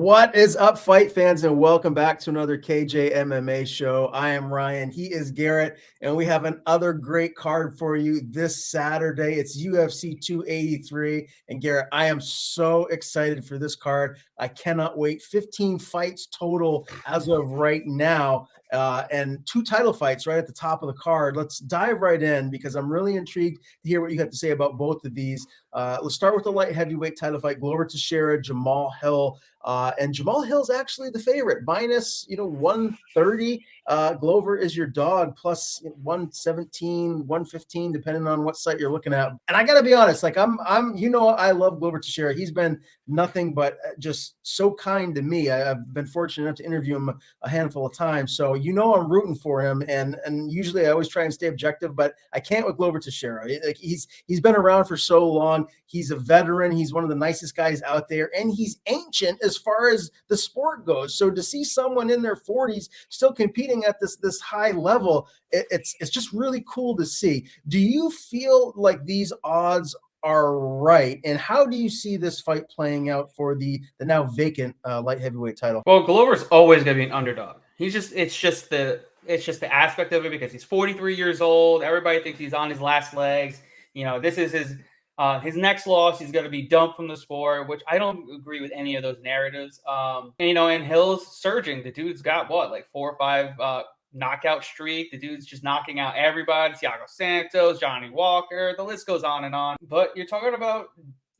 What is up, fight fans, and welcome back to another KJ MMA show. I am Ryan. He is Garrett, and we have another great card for you this Saturday. It's UFC 283. And Garrett, I am so excited for this card. I cannot wait. 15 fights total as of right now, and 2 title fights right at the top of the card. Let's dive right in because I'm really intrigued to hear what you have to say about both of these. Let's start with the light heavyweight title fight. Glover Teixeira, Jamahal Hill. And Jamahal Hill's actually the favorite, minus 130. Glover is your dog, plus 117, 115, depending on what site you're looking at. And I got to be honest, like I love Glover Teixeira. He's been nothing but just so kind to me. I've been fortunate enough to interview him a handful of times, so I'm rooting for him. And usually I always try and stay objective, but I can't with Glover Teixeira. Like he's been around for so long. He's a veteran. He's one of the nicest guys out there, and he's ancient as far as the sport goes. So to see someone in their 40s still competing at this high level, it's just really cool to see. Do you feel like these odds are right, and how do you see this fight playing out for the now vacant light heavyweight title? Well, Glover's always going to be an underdog. It's just the aspect of it because he's 43 years old. Everybody thinks he's on his last legs. This is his next loss. He's going to be dumped from the sport, which I don't agree with any of those narratives. And Hill's surging. The dude's got like 4 or 5 knockout streak. The dude's just knocking out everybody. Thiago Santos, Johnny Walker, the list goes on and on. But you're talking about,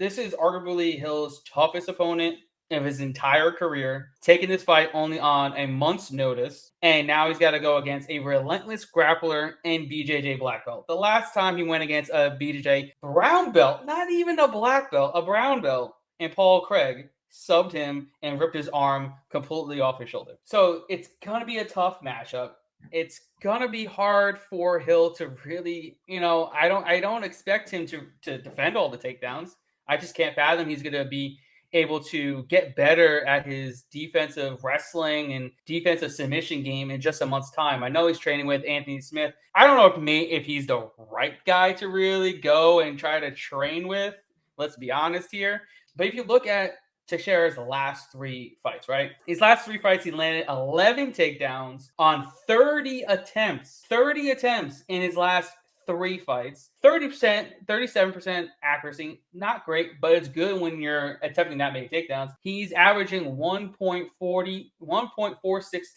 this is arguably Hill's toughest opponent of his entire career, taking this fight only on a month's notice, and now he's got to go against a relentless grappler in BJJ black belt. The last time he went against a BJJ brown belt, not even a black belt, a brown belt, and Paul Craig subbed him and ripped his arm completely off his shoulder. So it's going to be a tough matchup. It's going to be hard for Hill to really, I don't expect him to defend all the takedowns. I just can't fathom he's going to be able to get better at his defensive wrestling and defensive submission game in just a month's time. I know he's training with Anthony Smith. I don't know if he's the right guy to really go and try to train with. Let's be honest here. But if you look at Teixeira's last 3 fights, right? His last 3 fights, he landed 11 takedowns on 30 attempts. 30 attempts in his last 3 fights. 30%, 37% accuracy. Not great, but it's good when you're attempting that many takedowns. He's averaging 1.46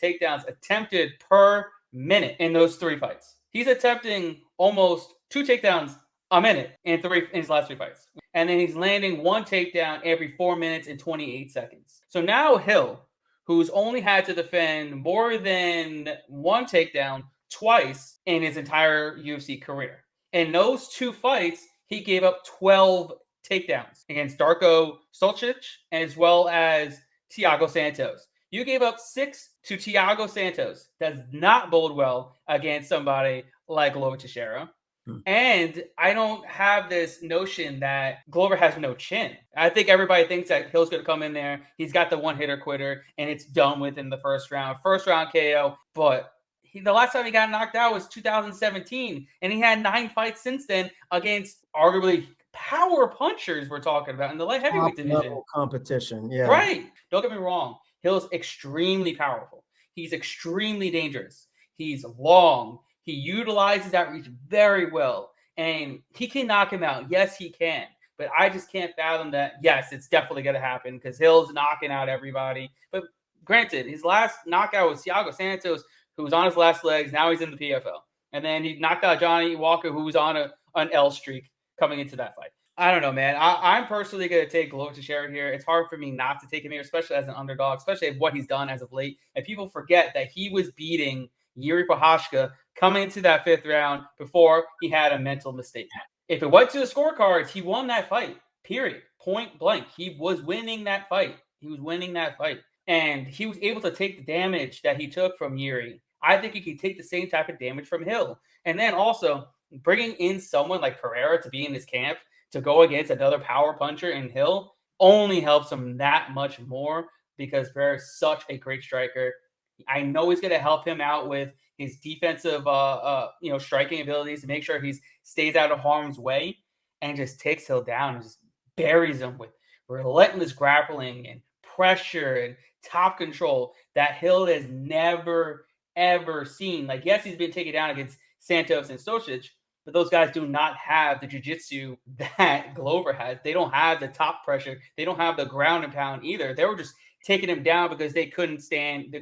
takedowns attempted per minute in those 3 fights. He's attempting almost 2 takedowns a minute in his last 3 fights. And then he's landing 1 takedown every 4 minutes and 28 seconds. So now Hill, who's only had to defend more than 1 takedown twice in his entire UFC career. In those 2 fights, he gave up 12 takedowns against Darko Stolcic as well as Thiago Santos. You gave up 6 to Thiago Santos. Does not bode well against somebody like Glover Teixeira. And I don't have this notion that Glover has no chin. I think everybody thinks that Hill's going to come in there. He's got the one-hitter quitter, and it's done within the first round. First round KO. But the last time he got knocked out was 2017, and he had 9 fights since then against arguably power punchers we're talking about in the light heavyweight division. Competition, yeah. Right. Don't get me wrong. Hill's extremely powerful. He's extremely dangerous. He's long. He utilizes that reach very well, and he can knock him out. Yes, he can, but I just can't fathom that. Yes, it's definitely going to happen because Hill's knocking out everybody. But granted, his last knockout was Thiago Santos, who was on his last legs. Now he's in the PFL. And then he knocked out Johnny Walker, who was on an L streak coming into that fight. I don't know, man. I'm personally going to take Glover Teixeira here. It's hard for me not to take him here, especially as an underdog, especially what he's done as of late. And people forget that he was beating Yuri Prochazka coming into that 5th round before he had a mental mistake. If it went to the scorecards, he won that fight, period. Point blank. He was winning that fight. And he was able to take the damage that he took from Yuri. I think he can take the same type of damage from Hill. And then also bringing in someone like Pereira to be in his camp to go against another power puncher in Hill only helps him that much more because Pereira is such a great striker. I know he's going to help him out with his defensive, striking abilities to make sure he stays out of harm's way and just takes Hill down and just buries him with relentless grappling and pressure and top control that Hill has never, ever seen. Like, yes, he's been taken down against Santos and Stosic, but those guys do not have the jiu-jitsu that Glover has. They don't have the top pressure. They don't have the ground and pound either. They were just taking him down because they couldn't stand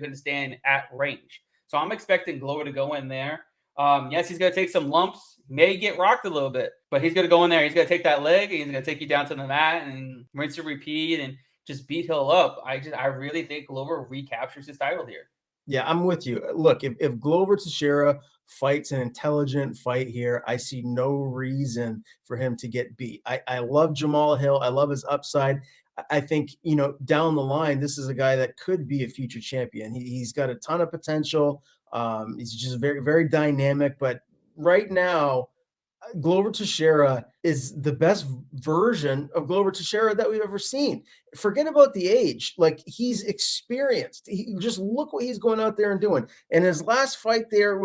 at range. So I'm expecting Glover to go in there. Yes, he's going to take some lumps, may get rocked a little bit, but he's going to go in there. He's going to take that leg, and he's going to take you down to the mat and rinse and repeat and just beat Hill up. I really think Glover recaptures his title here. Yeah, I'm with you. Look, if Glover Teixeira fights an intelligent fight here, I see no reason for him to get beat. I love Jamahal Hill. I love his upside. I think, down the line, this is a guy that could be a future champion. He's got a ton of potential. He's just very, very dynamic. But right now, Glover Teixeira is the best version of Glover Teixeira that we've ever seen. Forget about the age. Like, he's experienced. Just look what he's going out there and doing. And his last fight there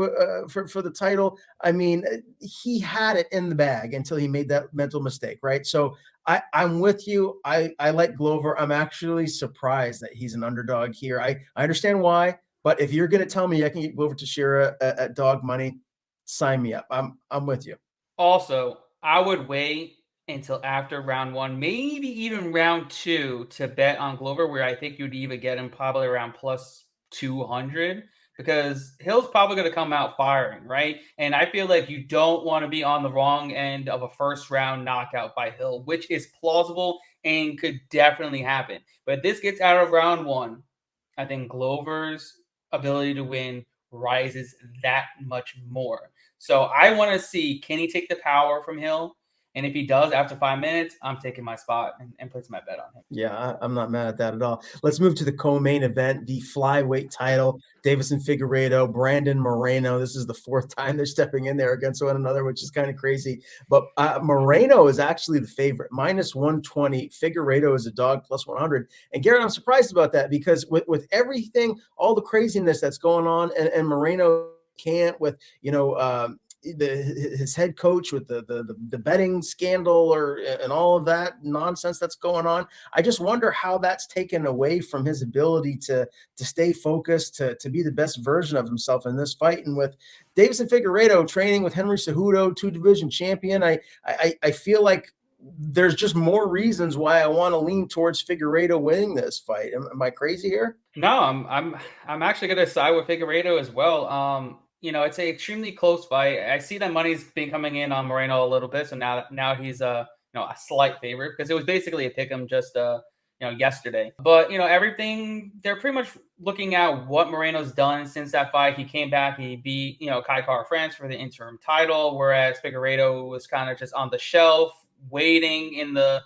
for the title, I mean, he had it in the bag until he made that mental mistake, right? So I'm with you. I like Glover. I'm actually surprised that he's an underdog here. I understand why, but if you're going to tell me I can get Glover Teixeira at dog money, sign me up. I'm with you. Also, I would wait until after round 1, maybe even round 2 to bet on Glover, where I think you'd even get him probably around plus 200, because Hill's probably going to come out firing, right? And I feel like you don't want to be on the wrong end of a first round knockout by Hill, which is plausible and could definitely happen. But if this gets out of round 1, I think Glover's ability to win rises that much more. So I want to see, can he take the power from Hill? And if he does after 5 minutes, I'm taking my spot and puts my bet on him. Yeah, I'm not mad at that at all. Let's move to the co-main event, the flyweight title. Davison Figueiredo, Brandon Moreno. This is the 4th time they're stepping in there against one another, which is kind of crazy. But Moreno is actually the favorite, minus 120. Figueiredo is a dog, plus 100. And Garrett, I'm surprised about that, because with everything, all the craziness that's going on, and Moreno can't with, his head coach with the betting scandal and all of that nonsense that's going on. I just wonder how that's taken away from his ability to stay focused, to be the best version of himself in this fight. And with Davison Figueiredo training with Henry Cejudo, 2-division champion, I feel like there's just more reasons why I want to lean towards Figueiredo winning this fight. Am I crazy here? No, I'm actually going to side with Figueiredo as well. It's an extremely close fight. I see that money's been coming in on Moreno a little bit, so now he's a slight favorite, because it was basically a pick 'em just yesterday. But everything, they're pretty much looking at what Moreno's done since that fight. He came back, he beat Kai Kara France for the interim title, whereas Figueiredo was kind of just on the shelf, waiting in the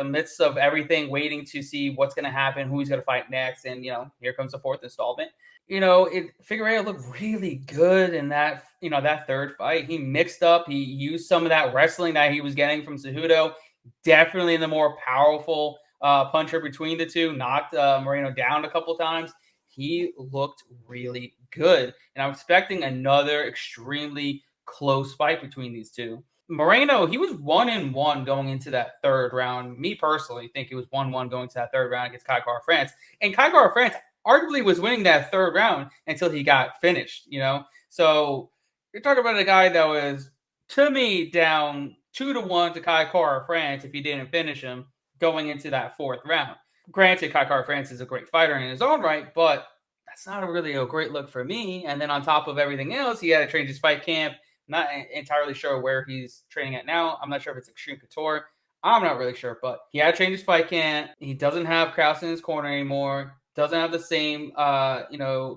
midst of everything, waiting to see what's going to happen, who he's going to fight next. And, here comes the 4th installment. Figueiredo looked really good in that 3rd fight. He mixed up. He used some of that wrestling that he was getting from Cejudo. Definitely the more powerful puncher between the two. Knocked Moreno down a couple times. He looked really good. And I'm expecting another extremely close fight between these two. Moreno, he was 1-1 going into that 3rd round. Me personally think he was 1-1 going to that 3rd round against Kai Kara France. And Kai Kara France arguably was winning that 3rd round until he got finished, So you're talking about a guy that was, to me, down 2-1 to Kai Kara France if he didn't finish him going into that 4th round. Granted, Kai Kara France is a great fighter in his own right, but that's not really a great look for me. And then on top of everything else, he had to change his fight camp. Not entirely sure where he's training at now. I'm not sure if it's Extreme Couture. I'm not really sure, but he had to change his fight camp. He doesn't have Krause in his corner anymore. Doesn't have the same,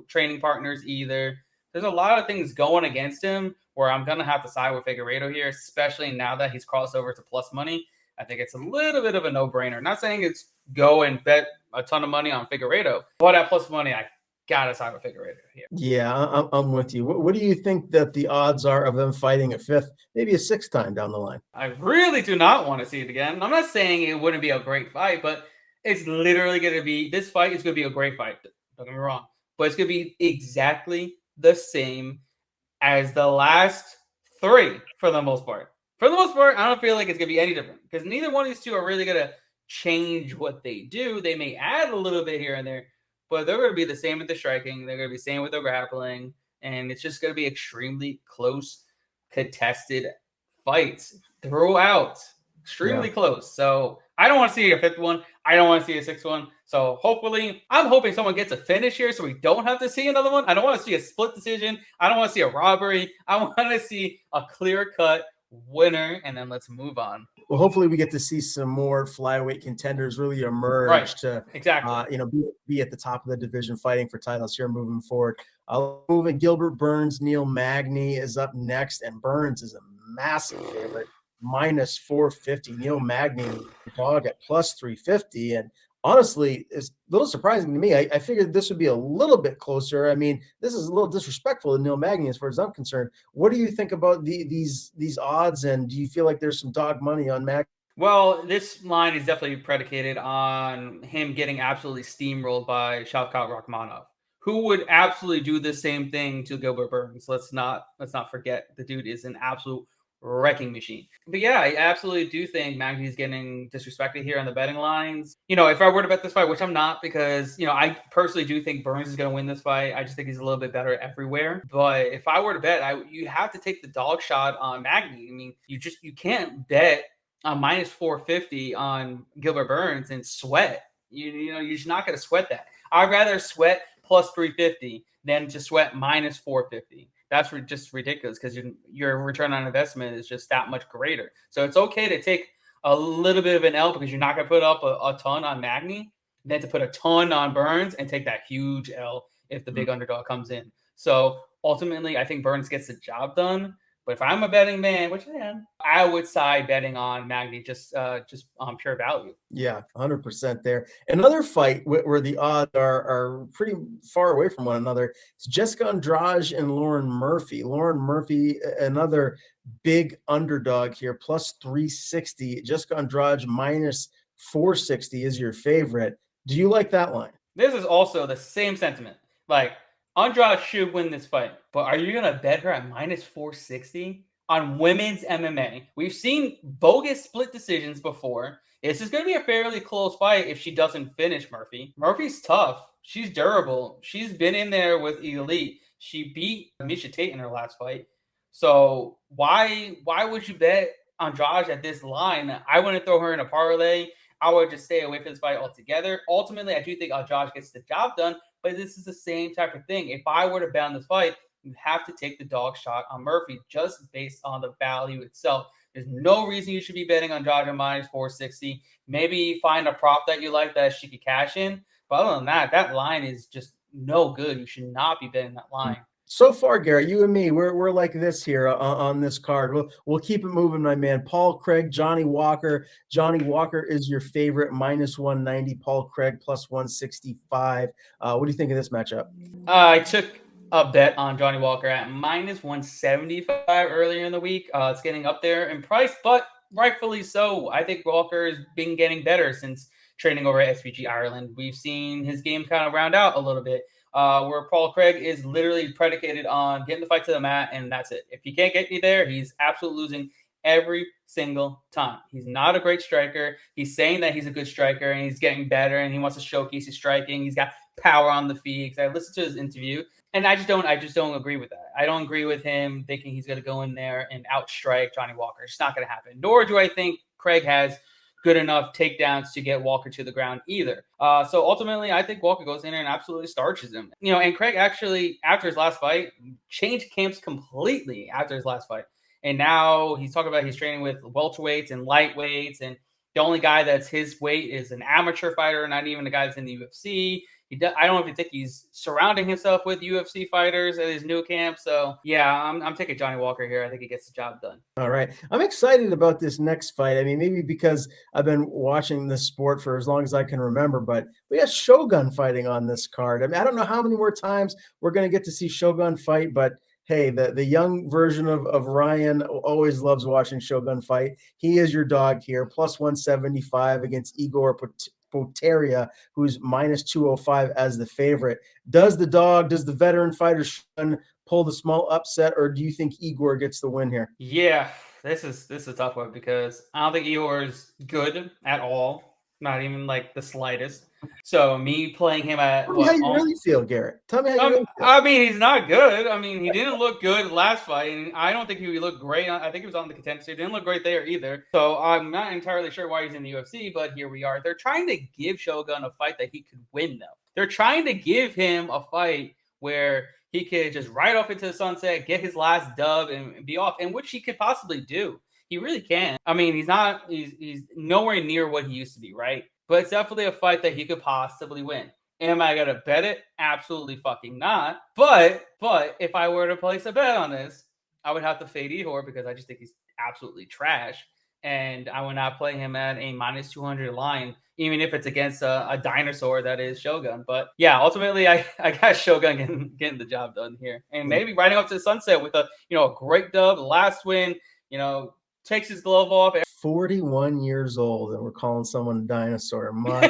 training partners either. There's a lot of things going against him where I'm going to have to side with Figueiredo here, especially now that he's crossed over to plus money. I think it's a little bit of a no-brainer. Not saying it's go and bet a ton of money on Figueiredo, but at plus money, I gotta side with Figueiredo here. Yeah, I'm with you. What do you think that the odds are of them fighting a 5th, maybe a 6th time down the line? I really do not want to see it again. I'm not saying it wouldn't be a great fight, but it's literally going to be, this fight is going to be a great fight. Don't get me wrong. But it's going to be exactly the same as the last 3 for the most part. For the most part, I don't feel like it's going to be any different, because neither one of these two are really going to change what they do. They may add a little bit here and there, but they're going to be the same with the striking. They're going to be the same with the grappling. And it's just going to be extremely close, contested fights throughout. Extremely close. So I don't want to see a fifth one. I don't want to see a sixth one. So hopefully, I'm hoping someone gets a finish here so we don't have to see another one. I don't want to see a split decision. I don't want to see a robbery. I want to see a clear-cut winner, and then let's move on. Well, hopefully we get to see some more flyweight contenders really emerge to exactly. Be at the top of the division fighting for titles here moving forward. Moving Gilbert Burns, Neil Magny is up next, and Burns is a massive favorite, minus 450. Neil Magny dog at plus 350, and honestly, it's a little surprising to me. I figured this would be a little bit closer. I mean, this is a little disrespectful to Neil Magny as far as I'm concerned. What do you think about these odds, and do you feel like there's some dog money on Magny? Well, this line is definitely predicated on him getting absolutely steamrolled by Shavkat Rakhmonov, who would absolutely do the same thing to Gilbert Burns. Let's not forget the dude is an absolute wrecking machine. But yeah, I absolutely do think Magny's getting disrespected here on the betting lines. If I were to bet this fight, which I'm not, because I personally do think Burns is going to win this fight. I just think he's a little bit better everywhere. But if I were to bet, you have to take the dog shot on Magny. I mean, you can't bet on minus 450 on Gilbert Burns and sweat. You're just not going to sweat that. I'd rather sweat plus 350 than to sweat minus 450. That's just ridiculous because your return on investment is just that much greater. So it's okay to take a little bit of an L because you're not going to put up a ton on Magny, than to put a ton on Burns and take that huge L if the big underdog comes in. So ultimately, I think Burns gets the job done. But if I'm a betting man, which I am, I would side betting on Magny just on pure value. Yeah, 100% there. Another fight where the odds are pretty far away from one another. It's Jessica Andrade and Lauren Murphy. Lauren Murphy, another big underdog here, plus 360. Jessica Andrade minus 460 is your favorite. Do you like that line? This is also the same sentiment. Like, Andrade should win this fight, but are you going to bet her at minus 460 on women's MMA? We've seen bogus split decisions before. This is going to be a fairly close fight if she doesn't finish Murphy. Murphy's tough. She's durable. She's been in there with elite. She beat Miesha Tate in her last fight. So why would you bet Andrade at this line? I wouldn't throw her in a parlay. I would just stay away from this fight altogether. Ultimately, I do think Andrade gets the job done, but this is the same type of thing. If I were to bet on this fight, you have to take the dog shot on Murphy just based on the value itself. There's no reason you should be betting on Andrade minus 460. Maybe find a prop that you like that she could cash in. But other than that, that line is just no good. You should not be betting that line. So far, Garrett, you and me, we're like this here on this card. We'll keep it moving, my man. Paul Craig, Johnny Walker. Johnny Walker is your favorite, minus 190. Paul Craig, plus 165. What do you think of this matchup? I took a bet on Johnny Walker at minus 175 earlier in the week. It's getting up there in price, but rightfully so. I think Walker has been getting better since training over at SBG Ireland. We've seen his game kind of round out a little bit. Where Paul Craig is literally predicated on getting the fight to the mat, and that's it. If he can't get you there, he's absolutely losing every single time. He's not a great striker. He's saying that he's a good striker, and he's getting better, and he wants to showcase his striking. He's got power on the feet. Because I listened to his interview, and I just don't agree with that. I don't agree with him thinking he's going to go in there and outstrike Johnny Walker. It's not going to happen. Nor do I think Craig has good enough takedowns to get Walker to the ground either. So ultimately, I think Walker goes in there and absolutely starches him. And Craig actually, after his last fight, changed camps completely after his last fight. And now he's talking about he's training with welterweights and lightweights. And the only guy that's his weight is an amateur fighter, not even a guy that's in the UFC. I don't even think he's surrounding himself with UFC fighters at his new camp. So, yeah, I'm taking Johnny Walker here. I think he gets the job done. All right. I'm excited about this next fight. I mean, maybe because I've been watching this sport for as long as I can remember, but we got Shogun fighting on this card. I mean, I don't know how many more times we're going to get to see Shogun fight, but hey, the young version of Ryan always loves watching Shogun fight. He is your dog here, plus 175 against Igor Poteria, who's minus 205 as the favorite. Does the veteran fighter pull the small upset, or do you think Igor gets the win here? Yeah, this is a tough one because I don't think Igor is good at all. not even like the slightest. So me playing him at Tell me how you really feel, Garrett. Tell me how you really feel. I mean, he's not good. I mean, he didn't look good last fight, and I don't think he looked great. I think he was on the contender. He didn't look great there either. So I'm not entirely sure why he's in the UFC, but here we are. They're trying to give Shogun a fight that he could win, though. They're trying to give him a fight where he could just ride off into the sunset, get his last dub, and be off, and which he could possibly do. He really can. I mean, he's nowhere near what he used to be, right? But it's definitely a fight that he could possibly win. Am I gonna bet it? Absolutely fucking not. But if I were to place a bet on this, I would have to fade Ihor because I just think he's absolutely trash, and I would not play him at a minus 200 line, even if it's against a dinosaur that is Shogun. But yeah, ultimately, I got Shogun getting the job done here, and maybe riding up to the sunset with a great dub, last win. Takes his glove off. 41 years old, and we're calling someone a dinosaur. Well,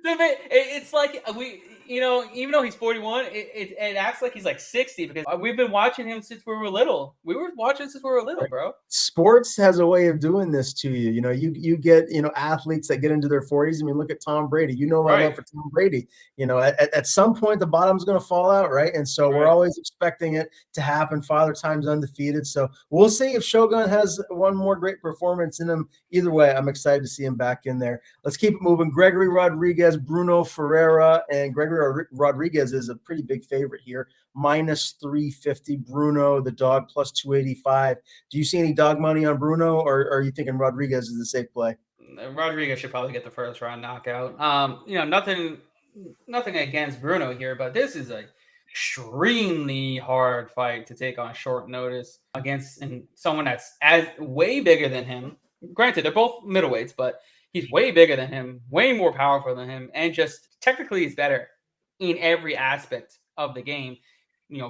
it's like even though he's 41, it acts like he's like 60 because we've been watching him since we were little. We were watching since we were little, bro. Sports has a way of doing this to you. You get athletes that get into their 40s. I mean, look at Tom Brady. My love for Tom Brady. At some point the bottom's going to fall out, right? And so we're always expecting it to happen. Father Time's undefeated. So we'll see if Shogun has one more great performance in him. Either way, I'm excited to see him back in there. Let's keep it moving. Gregory Rodriguez, Bruno Ferreira, and Gregory Rodriguez is a pretty big favorite here. Minus 350. Bruno, the dog, plus 285. Do you see any dog money on Bruno, or are you thinking Rodriguez is a safe play? Rodriguez should probably get the first round knockout. Nothing against Bruno here, but this is a extremely hard fight to take on short notice against someone that's way bigger than him. Granted, they're both middleweights, but he's way bigger than him, way more powerful than him, and just technically he's better in every aspect of the game.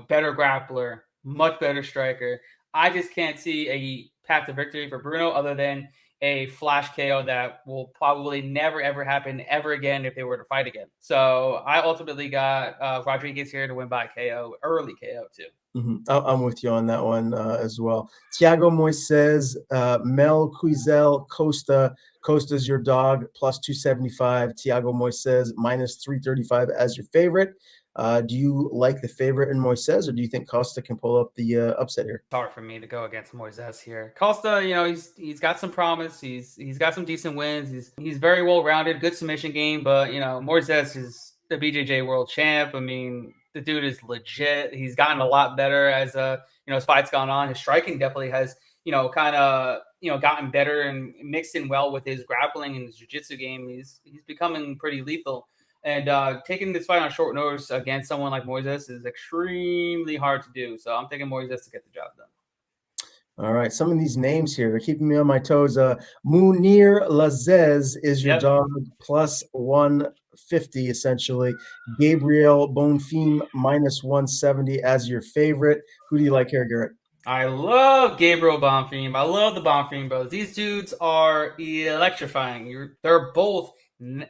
Better grappler, much better striker. I just can't see a path to victory for Bruno other than a flash KO that will probably never, ever happen ever again if they were to fight again. So I ultimately got Rodriguez here to win by KO, early KO too. Mm-hmm. I'm with you on that one as well. Thiago Moises, Mel Quizel, Costa. Costa's your dog, plus 275. Thiago Moises, minus 335 as your favorite. Do you like the favorite in Moises, or do you think Costa can pull up the upset here? It's hard for me to go against Moises here. Costa, he's got some promise. He's got some decent wins. He's very well rounded, good submission game. But Moises is the BJJ world champ. I mean, the dude is legit. He's gotten a lot better as his fight's gone on. His striking definitely has kind of gotten better and mixed in well with his grappling and his jiu-jitsu game. He's becoming pretty lethal. And taking this fight on short notice against someone like Moises is extremely hard to do. So I'm thinking Moises to get the job done. All right. Some of these names here, they're keeping me on my toes. Munir Lazez is your dog, plus 150, essentially. Gabriel Bonfim, minus 170 as your favorite. Who do you like here, Garrett? I love Gabriel Bonfim. I love the Bonfim brothers. These dudes are electrifying. They're both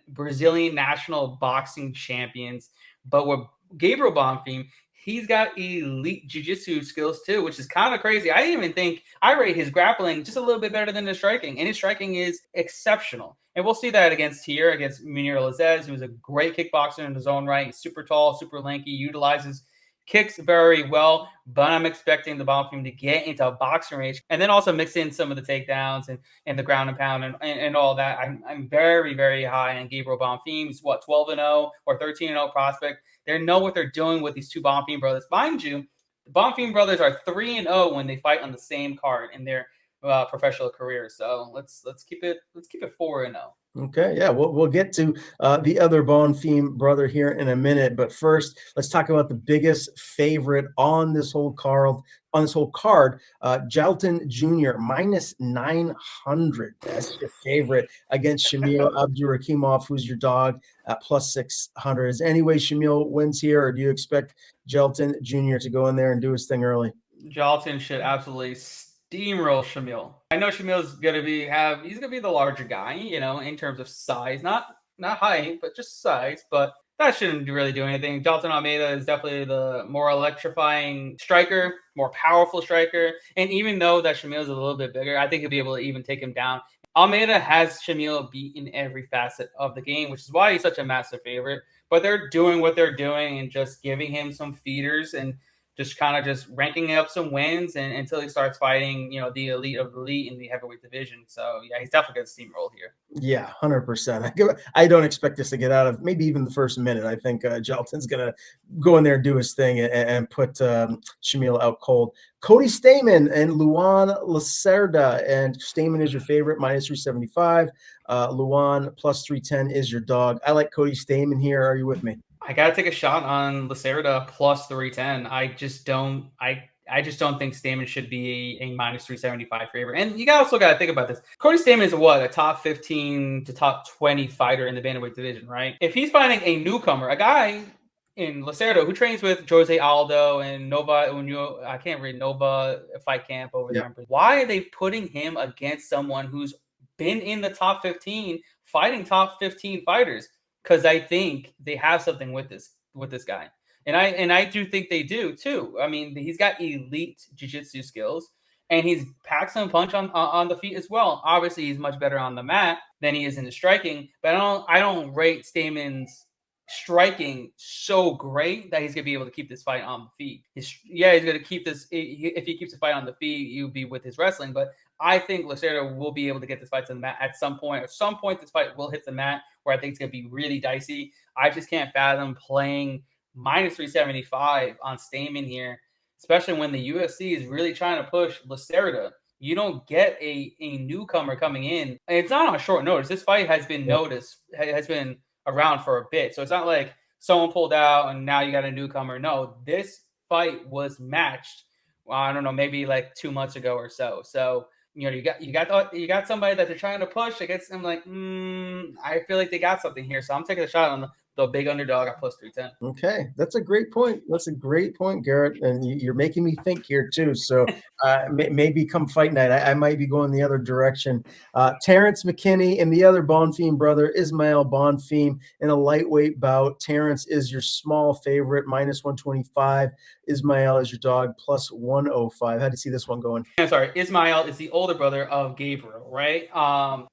Brazilian national boxing champions, but with Gabriel Bonfim, he's got elite jiu-jitsu skills too, which is kind of crazy. I even think I rate his grappling just a little bit better than his striking, and his striking is exceptional. And we'll see that against Munir Lazez, who's a great kickboxer in his own right. He's super tall, super lanky, utilizes kicks very well, but I'm expecting the Bonfim to get into a boxing range and then also mix in some of the takedowns and the ground and pound and all that. I'm very, very high on Gabriel Bonfim. He's 12-0 or 13-0 prospect. They know what they're doing with these two Bonfim brothers. Mind you, the Bonfim brothers are 3-0 when they fight on the same card in their professional careers. So let's keep it 4-0. Okay, yeah, we'll get to the other Bonfim brother here in a minute, but first, let's talk about the biggest favorite on this whole card. Jalton Jr. minus 900. That's your favorite against Shamil Abdurakhimov, who's your dog at plus 600. Is there any way Shamil wins here, or do you expect Jalton Jr. to go in there and do his thing early? Jalton should absolutely steamroll Shamil. I know Shamil's gonna be the larger guy, in terms of size, not height, but just size. But that shouldn't really do anything. Jalton Almeida is definitely the more electrifying striker, more powerful striker. And even though that Shamil is a little bit bigger, I think he'll be able to even take him down. Almeida has Shamil beat in every facet of the game, which is why he's such a massive favorite. But they're doing what they're doing and just giving him some feeders and just kind of just ranking up some wins and until he starts fighting, the elite of the elite in the heavyweight division. So yeah, he's definitely going to steamroll here. Yeah, 100%. I don't expect this to get out of maybe even the first minute. I think Gelton's going to go in there and do his thing and put Shamil out cold. Cody Stamen and Luan Lacerda. And Stamen is your favorite, minus 375. Luan plus 310 is your dog. I like Cody Stamen here. Are you with me? I gotta take a shot on Lacerda plus 310. I just don't think Stamen should be a minus 375 favorite. And you also got to think about this. Cody Stamen is a top 15 to top 20 fighter in the bantamweight division, right? If he's fighting a newcomer, a guy in Lacerda who trains with Jose Aldo and Nova Unio, I can't read Nova Fight Camp over there. Why are they putting him against someone who's been in the top 15, fighting top 15 fighters? Because I think they have something with this guy. And I do think they do too. I mean, he's got elite jiu-jitsu skills and he's packed some punch on the feet as well. Obviously, he's much better on the mat than he is in the striking, but I don't rate Stamen's striking so great that he's gonna be able to keep this fight on the feet. He's gonna keep this. If he keeps the fight on the feet, you'll be with his wrestling. But I think Lacerda will be able to get this fight to the mat at some point. At some point, this fight will hit the mat where I think it's gonna be really dicey. I just can't fathom playing minus 375 on Stamen here, especially when the UFC is really trying to push Lacerda. You don't get a newcomer coming in. And it's not on short notice. This fight has been has been around for a bit. So it's not like someone pulled out and now you got a newcomer. No, this fight was matched. I don't know, maybe like 2 months ago or so. So, you got somebody that they're trying to push against. I'm like, I feel like they got something here. So I'm taking a shot on the big underdog at plus 310. Okay, that's a great point. That's a great point, Garrett. And you're making me think here too. So maybe come fight night, I might be going the other direction. Terrence McKinney and the other Bonfim brother, Ismail Bonfim, in a lightweight bout. Terrence is your small favorite, minus 125. Ismail is your dog, plus 105. How do you see this one going? I'm sorry, Ismail is the older brother of Gabriel, right?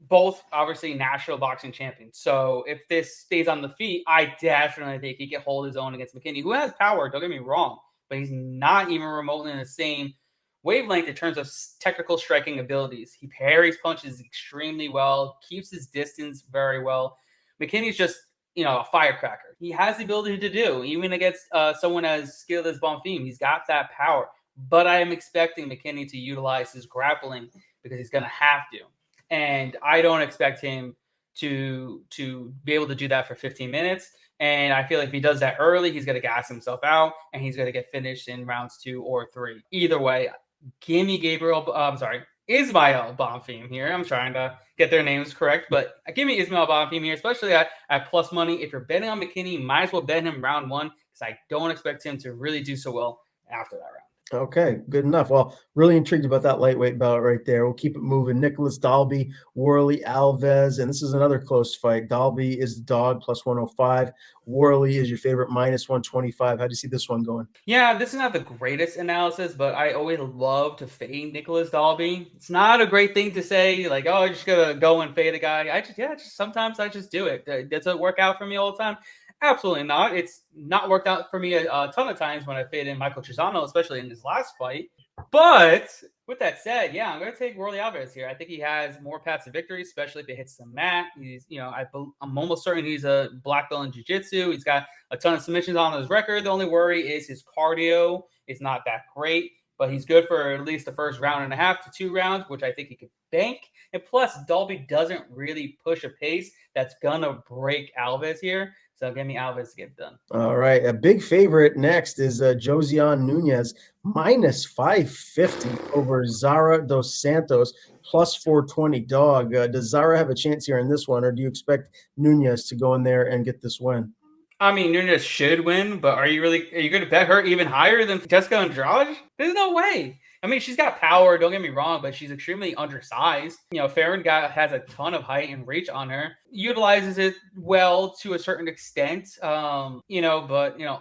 Both obviously national boxing champions. So if this stays on the feet, I definitely think he can hold his own against McKinney, who has power, don't get me wrong, but he's not even remotely in the same wavelength in terms of technical striking abilities. He parries punches extremely well, keeps his distance very well. McKinney's just, a firecracker. He has the ability to do, even against someone as skilled as Bonfim. He's got that power. But I am expecting McKinney to utilize his grappling because he's going to have to. And I don't expect him to be able to do that for 15 minutes. And I feel like if he does that early, he's going to gas himself out and he's going to get finished in rounds 2 or 3. Either way, give me Ismail Bonfim here. I'm trying to get their names correct, but give me Ismail Bonfim here, especially at plus money. If you're betting on McKinney, you might as well bet him round 1 because I don't expect him to really do so well after that round. Okay, good enough. Well, really intrigued about that lightweight bout right there. We'll keep it moving. Nicholas Dalby, Worley Alves, and this is another close fight. Dalby is the dog, plus 105. Worley is your favorite, minus 125. How do you see this one going? Yeah, this is not the greatest analysis, but I always love to fade Nicholas Dalby. It's not a great thing to say, like, oh, I'm just going to go and fade a guy. Sometimes I just do it. Does it work out for me all the time? Absolutely not. It's not worked out for me a ton of times when I faded in Michael Trizano, especially in his last fight. But with that said, yeah, I'm going to take Worley Alves here. I think he has more paths to victory, especially if it hits the mat. He's, I'm almost certain he's a black belt in jiu-jitsu. He's got a ton of submissions on his record. The only worry is his cardio is not that great, but he's good for at least the first round and a half to 2 rounds, which I think he could bank. And plus, Dalby doesn't really push a pace that's going to break Alves here. So give me Alves to get it done. All right. A big favorite next is Josian Nunez, minus 550 over Zara dos Santos, plus 420 dog. Does Zara have a chance here in this one, or do you expect Nunez to go in there and get this win? I mean, Nunez should win, but are you going to bet her even higher than Jessica Andrade? There's no way. I mean, she's got power, don't get me wrong, but she's extremely undersized. Farron has a ton of height and reach on her, utilizes it well to a certain extent. But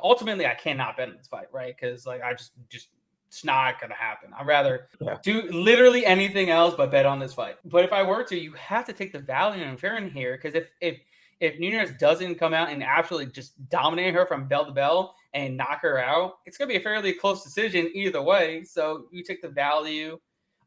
ultimately I cannot bet in this fight, right? Because I just It's not going to happen. I'd rather Yeah. do literally anything else but bet on this fight. But if I were to, you have to take the value in Farron here, because if Nunez doesn't come out and absolutely just dominate her from bell to bell and knock her out, it's going to be a fairly close decision either way. So you take the value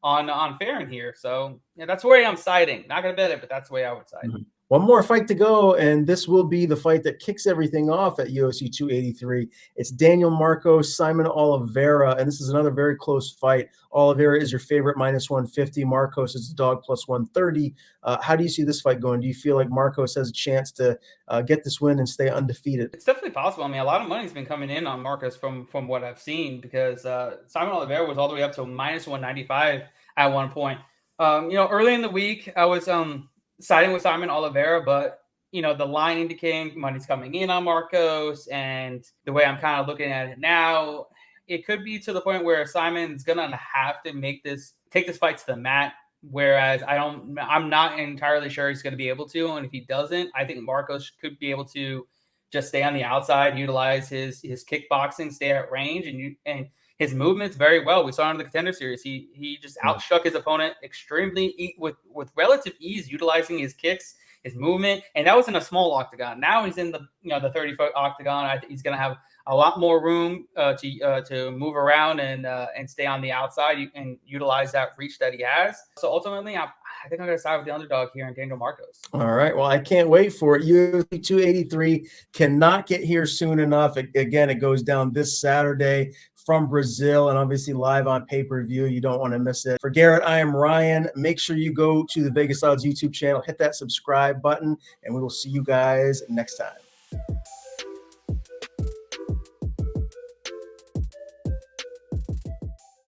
on Farron here. So yeah, that's where I'm siding. Not going to bet it, but that's the way I would side. Mm-hmm. One more fight to go, and this will be the fight that kicks everything off at UFC 283. It's Daniel Marcos, Simon Oliveira, and this is another very close fight. Oliveira is your favorite, -150. Marcos is the dog, +130. How do you see this fight going? Do you feel like Marcos has a chance to get this win and stay undefeated? It's definitely possible. I mean, a lot of money's been coming in on Marcos from what I've seen, because Simon Oliveira was all the way up to -195 at one point. Early in the week, I was siding with Simon Oliveira, but the line indicating money's coming in on Marcos, and the way I'm kind of looking at it now, it could be to the point where Simon's gonna have to take this fight to the mat. Whereas I'm not entirely sure he's going to be able to, and if he doesn't, I think Marcos could be able to just stay on the outside, utilize his kickboxing, stay at range, and his movements very well. We saw in the Contender Series, he just outshook his opponent extremely with relative ease, utilizing his kicks, his movement, and that was in a small octagon. Now he's in the 30-foot octagon. I think he's going to have a lot more room to move around and stay on the outside and utilize that reach that he has. So ultimately, I think I'm going to side with the underdog here in Daniel Marcos. All right. Well, I can't wait for it. UFC 283 cannot get here soon enough. Again, it goes down this Saturday from Brazil, and obviously live on pay-per-view. You don't want to miss it. For Garrett, I am Ryan. Make sure you go to the Vegas Odds YouTube channel, hit that subscribe button, and we will see you guys next time.